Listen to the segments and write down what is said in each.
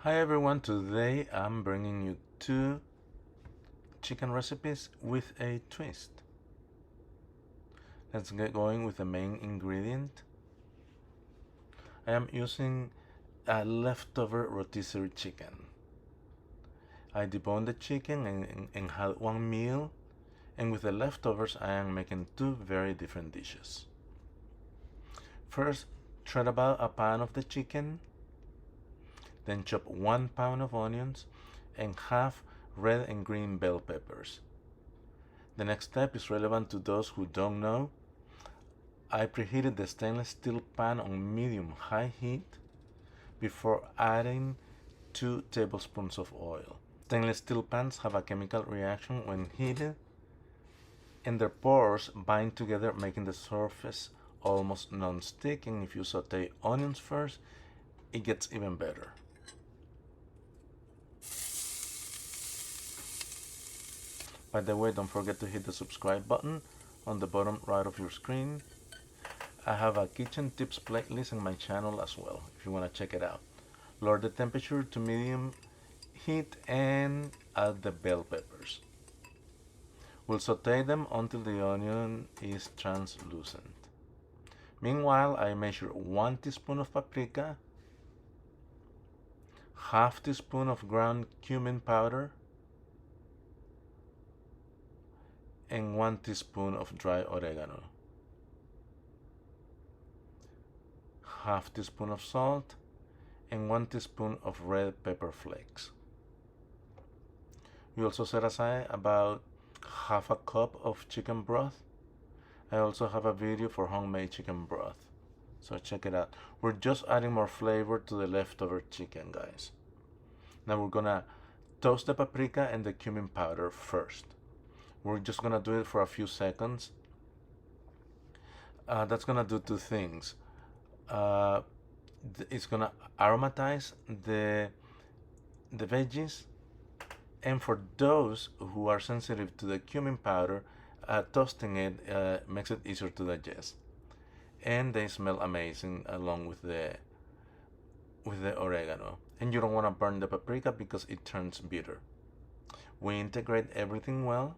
Hi everyone, today I'm bringing you two chicken recipes with a twist. Let's get going with the main ingredient. I am using a leftover rotisserie chicken. I deboned the chicken and had one meal, and with the leftovers I am making two very different dishes. First, thread about a pound of the chicken, then chop 1 pound of onions and half red and green bell peppers. The next step is relevant to those who don't know. I preheated the stainless steel pan on medium-high heat before adding 2 tablespoons of oil. Stainless steel pans have a chemical reaction when heated, and their pores bind together, making the surface almost non-stick, and if you saute onions first, it gets even better. By the way, don't forget to hit the subscribe button on the bottom right of your screen. I have a kitchen tips playlist on my channel as well, if you want to check it out. Lower the temperature to medium heat and add the bell peppers. We'll saute them until the onion is translucent. Meanwhile, I measure 1 teaspoon of paprika, half teaspoon of ground cumin powder, and 1 teaspoon of dry oregano, half teaspoon of salt, and 1 teaspoon of red pepper flakes. We also set aside about half a cup of chicken broth. I also have a video for homemade chicken broth, so check it out. We're just adding more flavor to the leftover chicken, guys. Now we're gonna toast the paprika and the cumin powder first. We're just gonna do it for a few seconds. That's gonna do two things. It's gonna aromatize the veggies, and for those who are sensitive to the cumin powder, toasting it makes it easier to digest, and they smell amazing along with the oregano. And you don't want to burn the paprika because it turns bitter. We integrate everything well.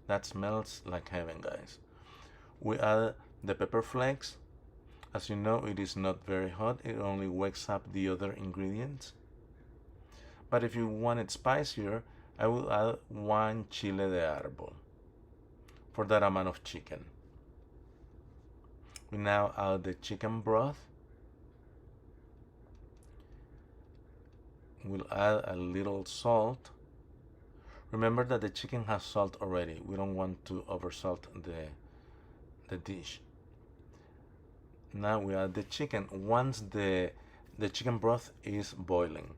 That smells like heaven, guys. We add the pepper flakes. As you know, it is not very hot. It only wakes up the other ingredients. But if you want it spicier, I will add 1 chile de árbol for that amount of chicken. We now add the chicken broth. We'll add a little salt. Remember that the chicken has salt already. We don't want to oversalt the dish. Now we add the chicken once the chicken broth is boiling,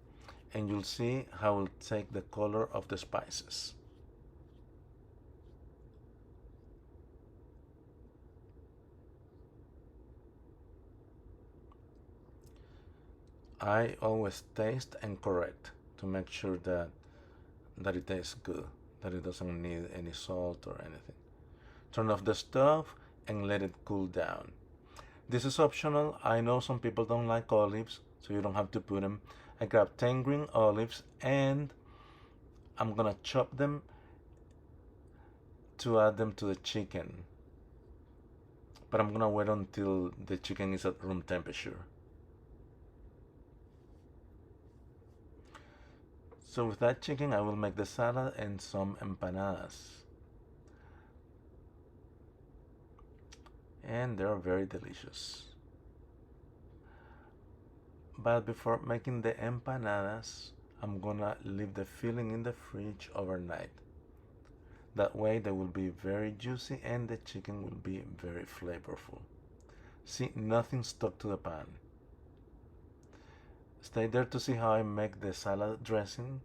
and you'll see how it will take the color of the spices. I always taste and correct to make sure that it tastes good, that it doesn't need any salt or anything. Turn off the stove and let it cool down. This is optional. I know some people don't like olives, so you don't have to put them. I grabbed 10 green olives and I'm gonna chop them to add them to the chicken. But I'm gonna wait until the chicken is at room temperature. So with that chicken, I will make the salad and some empanadas. And they're very delicious. But before making the empanadas, I'm gonna leave the filling in the fridge overnight. That way they will be very juicy and the chicken will be very flavorful. See, nothing stuck to the pan. Stay there to see how I make the salad dressing,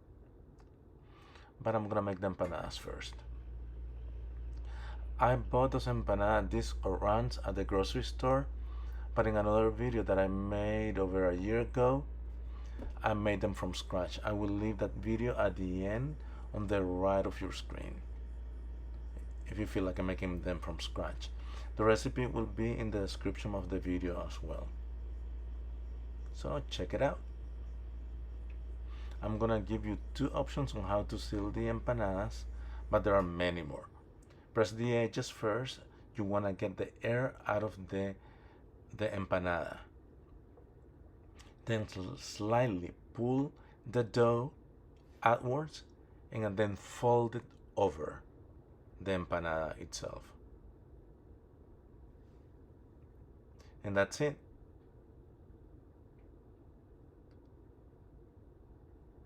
but I'm gonna make the empanadas first. I bought those empanada discs or rounds at the grocery store, but in another video that I made over a year ago, I made them from scratch. I will leave that video at the end on the right of your screen if you feel like I'm making them from scratch. The recipe will be in the description of the video as well. So check it out. I'm gonna give you two options on how to seal the empanadas, but there are many more. Press the edges first. You wanna get the air out of the empanada. Then slightly pull the dough outwards and then fold it over the empanada itself. And that's it.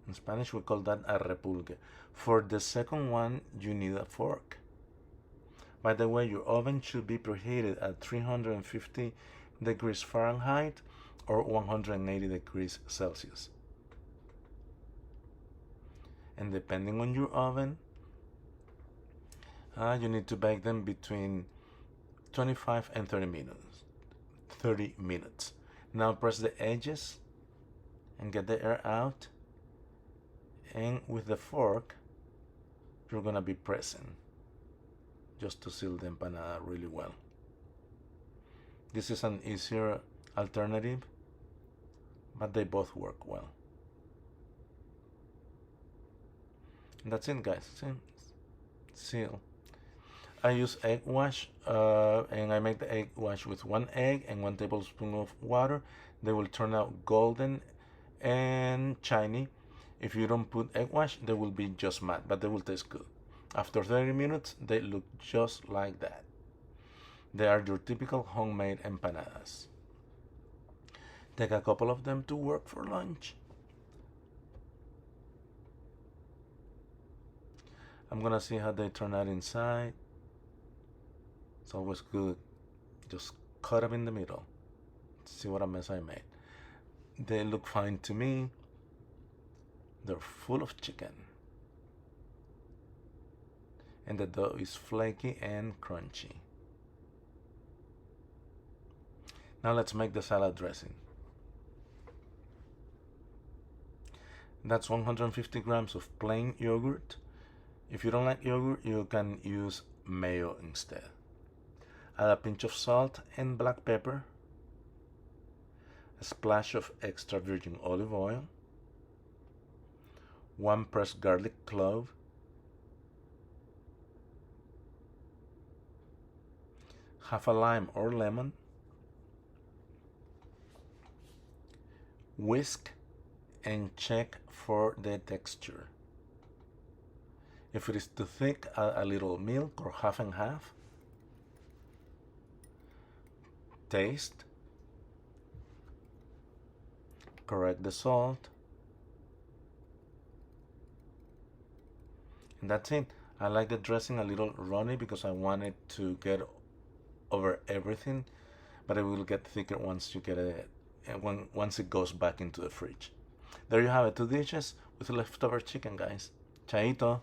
In Spanish we call that a repulgue. For the second one you need a fork. By the way, your oven should be preheated at 350 degrees Fahrenheit or 180 degrees Celsius. And depending on your oven, you need to bake them between 25 and 30 minutes. 30 minutes. Now press the edges and get the air out. And with the fork, you're gonna be pressing just to seal the empanada really well. This is an easier alternative, but they both work well. And that's it, guys. Seal. I use egg wash, and I make the egg wash with 1 egg and 1 tablespoon of water. They will turn out golden and shiny. If you don't put egg wash, they will be just matte, but they will taste good. After 30 minutes, they look just like that. They are your typical homemade empanadas. Take a couple of them to work for lunch. I'm gonna see how they turn out inside. It's always good. Just cut them in the middle. See what a mess I made. They look fine to me. They're full of chicken. And the dough is flaky and crunchy. Now let's make the salad dressing. That's 150 grams of plain yogurt. If you don't like yogurt, you can use mayo instead. Add a pinch of salt and black pepper, a splash of extra virgin olive oil, 1 pressed garlic clove, half a lime or lemon, whisk and check for the texture. If it is too thick, add a little milk or half and half. Taste. Correct the salt. And that's it. I like the dressing a little runny because I want it to get over everything, but it will get thicker once you get it, once it goes back into the fridge. There you have it, 2 dishes with leftover chicken, guys. Chaito.